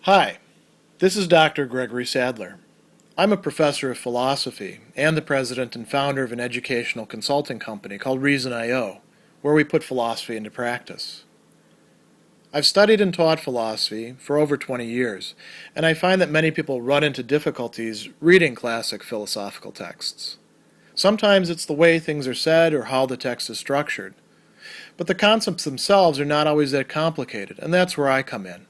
Hi, this is Dr. Gregory Sadler. I'm a professor of philosophy and the president and founder of an educational consulting company called Reason.io, where we put philosophy into practice. I've studied and taught philosophy for over 20 years, and I find that many people run into difficulties reading classic philosophical texts. Sometimes it's the way things are said or how the text is structured. But the concepts themselves are not always that complicated, and that's where I come in.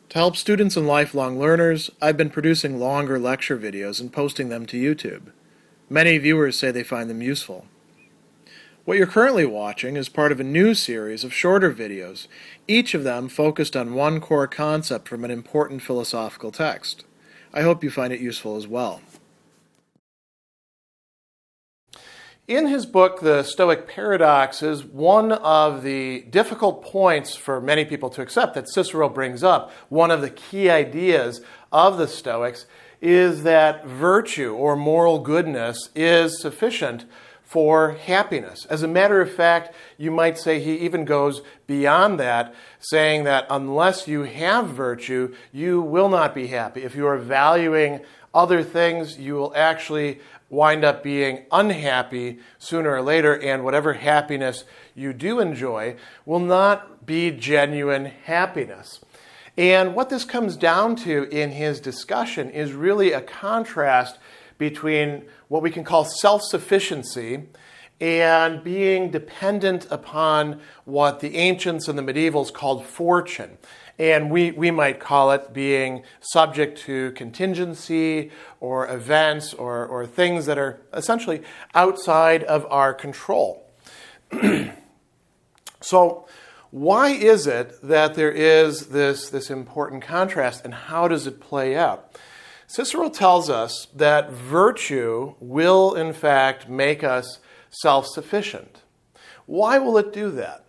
To help students and lifelong learners, I've been producing longer lecture videos and posting them to YouTube. Many viewers say they find them useful. What you're currently watching is part of a new series of shorter videos, each of them focused on one core concept from an important philosophical text. I hope you find it useful as well. In his book, The Stoic Paradoxes, one of the difficult points for many people to accept that Cicero brings up, one of the key ideas of the Stoics, is that virtue or moral goodness is sufficient for happiness. As a matter of fact, you might say he even goes beyond that, saying that unless you have virtue, you will not be happy. If you are valuing other things, you will actually wind up being unhappy sooner or later, and whatever happiness you do enjoy will not be genuine happiness. And what this comes down to in his discussion is really a contrast between what we can call self-sufficiency and being dependent upon what the ancients and the medievals called fortune. And we might call it being subject to contingency or events or things that are essentially outside of our control. So why is it that there is this important contrast, and how does it play out? Cicero tells us that virtue will, in fact, make us self-sufficient. Why will it do that?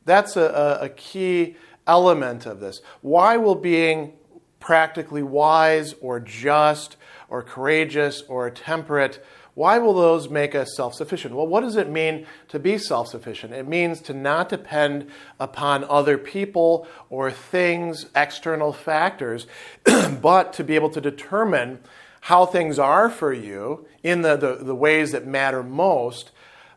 That's a key element of this. Why will being practically wise or just or courageous or temperate, why will those make us self-sufficient? Well, what does it mean to be self-sufficient? It means to not depend upon other people or things, external factors, but to be able to determine how things are for you in the ways that matter most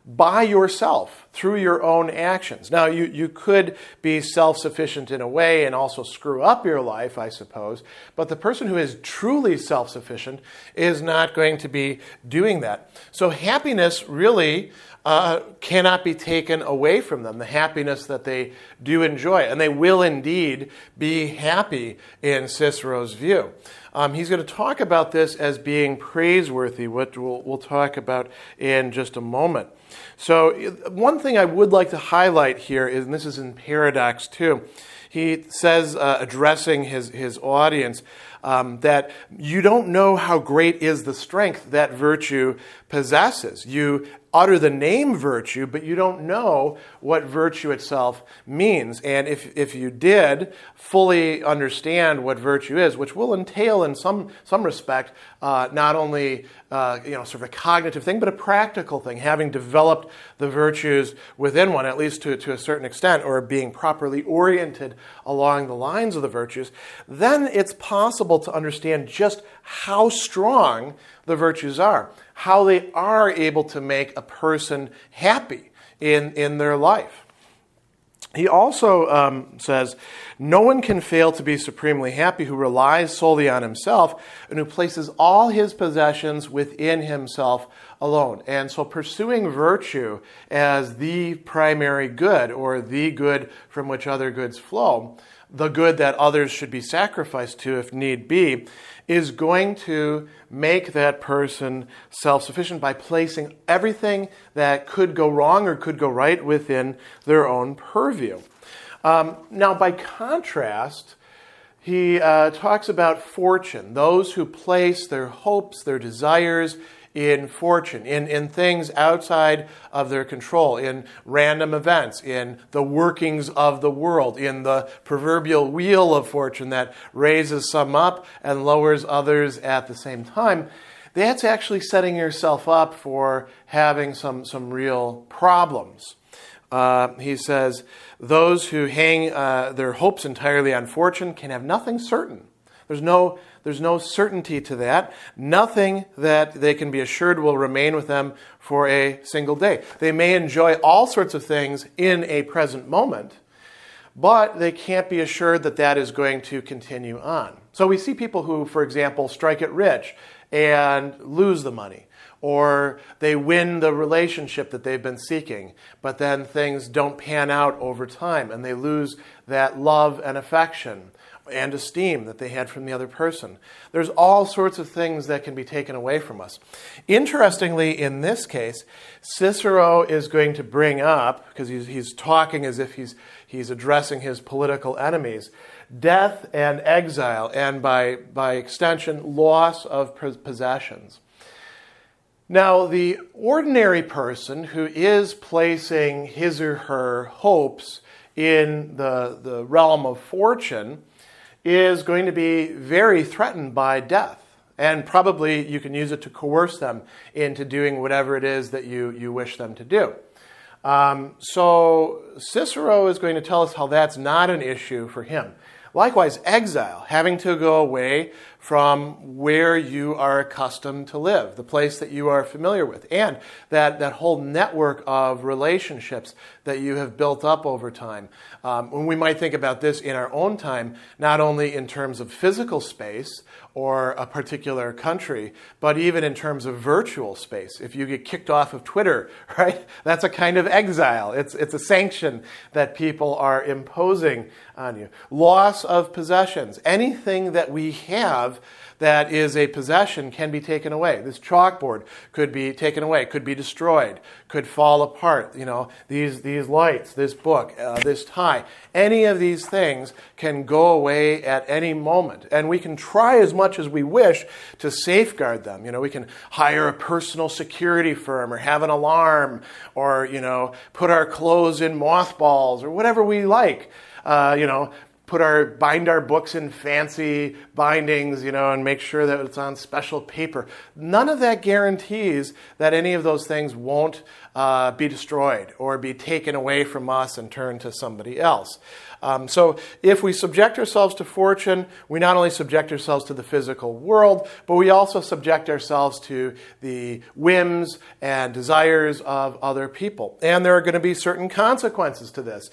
by yourself, through your own actions. Now, you could be self-sufficient in a way and also screw up your life, I suppose, but the person who is truly self-sufficient is not going to be doing that. So happiness really cannot be taken away from them, the happiness that they do enjoy. And they will indeed be happy in Cicero's view. He's going to talk about this as being praiseworthy, which we'll talk about in just a moment. So one thing I would like to highlight here is, and this is in Paradox 2, he says, addressing his audience, that you don't know how great is the strength that virtue possesses. You utter the name virtue, but you don't know what virtue itself means. And if you did fully understand what virtue is, which will entail in some respect not only sort of a cognitive thing, but a practical thing, having developed the virtues within one, at least to a certain extent, or being properly oriented along the lines of the virtues, then it's possible to understand just how strong the virtues are, how they are able to make a person happy in their life. He also says, no one can fail to be supremely happy who relies solely on himself and who places all his possessions within himself alone. And so pursuing virtue as the primary good, or the good from which other goods flow, the good that others should be sacrificed to if need be, is going to make that person self-sufficient by placing everything that could go wrong or could go right within their own purview. Now, by contrast, he talks about fortune, those who place their hopes, their desires in fortune, in things outside of their control, in random events, in the workings of the world, in the proverbial wheel of fortune that raises some up and lowers others at the same time. That's actually setting yourself up for having some real problems. He says, those who hang their hopes entirely on fortune can have nothing certain. There's no certainty to that. Nothing that they can be assured will remain with them for a single day. They may enjoy all sorts of things in a present moment, but they can't be assured that that is going to continue on. So we see people who, for example, strike it rich and lose the money, or they win the relationship that they've been seeking, but then things don't pan out over time and they lose that love and affection and esteem that they had from the other person. There's all sorts of things that can be taken away from us. Interestingly, in this case, Cicero is going to bring up, because he's talking as if he's addressing his political enemies, death and exile, and by extension, loss of possessions. Now, the ordinary person who is placing his or her hopes in the realm of fortune is going to be very threatened by death. And probably you can use it to coerce them into doing whatever it is that you wish them to do. So Cicero is going to tell us how that's not an issue for him. Likewise, exile, having to go away from where you are accustomed to live, the place that you are familiar with, and that whole network of relationships that you have built up over time. When we might think about this in our own time, not only in terms of physical space or a particular country, but even in terms of virtual space. If you get kicked off of Twitter, right, that's a kind of exile. It's a sanction that people are imposing on you. Loss of possessions. Anything that we have that is a possession can be taken away. This chalkboard could be taken away, could be destroyed, could fall apart. You know, these lights, this book, this tie. Any of these things can go away at any moment. And we can try as much as we wish to safeguard them. You know, we can hire a personal security firm or have an alarm or, you know, put our clothes in mothballs or whatever we like. Bind our books in fancy bindings, you know, and make sure that it's on special paper. None of that guarantees that any of those things won't be destroyed or be taken away from us and turned to somebody else. So if we subject ourselves to fortune, we not only subject ourselves to the physical world, but we also subject ourselves to the whims and desires of other people. And there are going to be certain consequences to this.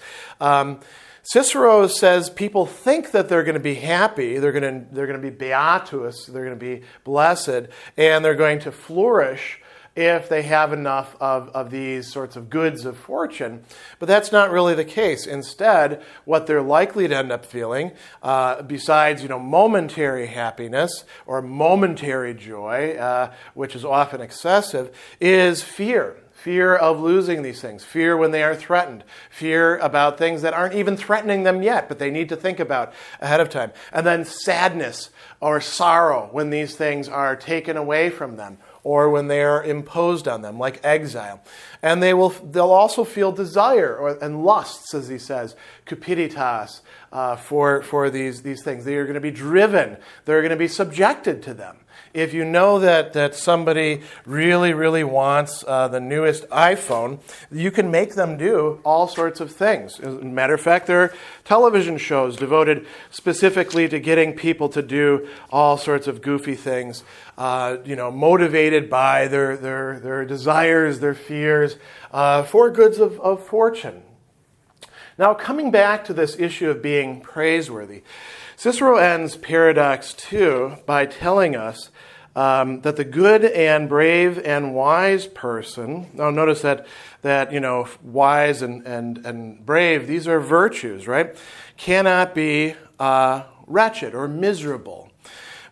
Cicero says people think that they're going to be happy, they're going to be beatus, they're going to be blessed, and they're going to flourish if they have enough of these sorts of goods of fortune. But that's not really the case. Instead, what they're likely to end up feeling, besides momentary happiness or momentary joy, which is often excessive, is fear. Fear of losing these things, fear when they are threatened, fear about things that aren't even threatening them yet, but they need to think about ahead of time. And then sadness or sorrow when these things are taken away from them or when they are imposed on them, like exile. And they'll also feel desire and lusts, as he says, cupiditas, for these things. They are going to be driven. They're going to be subjected to them. If you know that somebody really, really wants the newest iPhone, you can make them do all sorts of things. As a matter of fact, there are television shows devoted specifically to getting people to do all sorts of goofy things, motivated by their desires, their fears, for goods of fortune. Now, coming back to this issue of being praiseworthy, Cicero ends Paradox 2 by telling us that the good and brave and wise person, now notice that wise and brave, these are virtues, right? Cannot be wretched or miserable,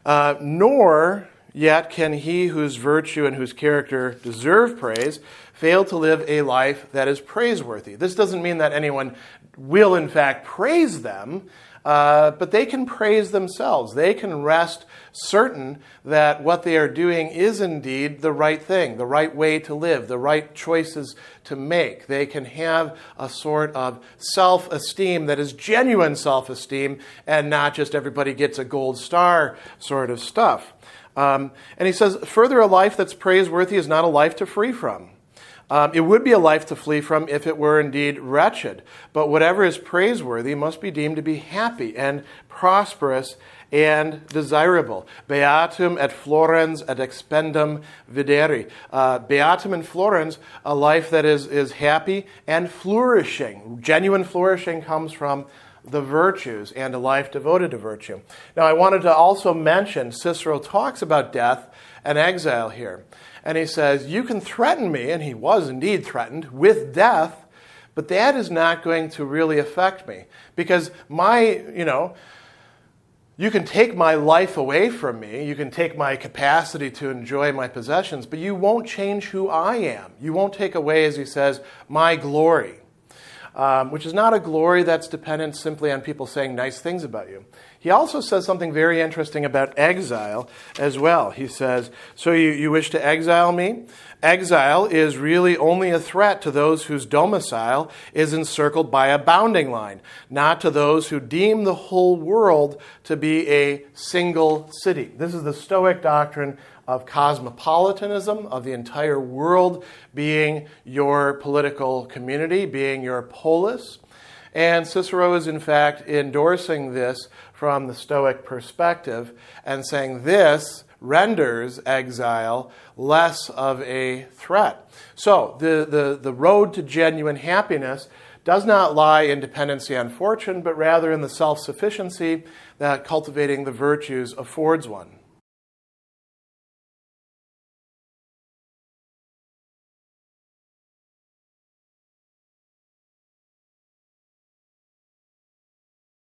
nor yet can he whose virtue and whose character deserve praise fail to live a life that is praiseworthy. This doesn't mean that anyone will in fact praise them, but they can praise themselves. They can rest certain that what they are doing is indeed the right thing, the right way to live, the right choices to make. They can have a sort of self-esteem that is genuine self-esteem and not just everybody gets a gold star sort of stuff. And he says, further, a life that's praiseworthy is not a life to flee from. It would be a life to flee from if it were indeed wretched. But whatever is praiseworthy must be deemed to be happy and prosperous and desirable. Beatum et florens et expendum videri. Beatum in florens, a life that is happy and flourishing. Genuine flourishing comes from the virtues and a life devoted to virtue. Now, I wanted to also mention Cicero talks about death and exile here. And he says, you can threaten me, and he was indeed threatened, with death, but that is not going to really affect me. Because you can take my life away from me, you can take my capacity to enjoy my possessions, but you won't change who I am. You won't take away, as he says, my glory. Which is not a glory that's dependent simply on people saying nice things about you. He also says something very interesting about exile as well. He says, so you wish to exile me? Exile is really only a threat to those whose domicile is encircled by a bounding line, not to those who deem the whole world to be a single city. This is the Stoic doctrine of cosmopolitanism, of the entire world being your political community, being your polis. And Cicero is in fact endorsing this from the Stoic perspective and saying this renders exile less of a threat. So the road to genuine happiness does not lie in dependency on fortune, but rather in the self-sufficiency that cultivating the virtues affords one.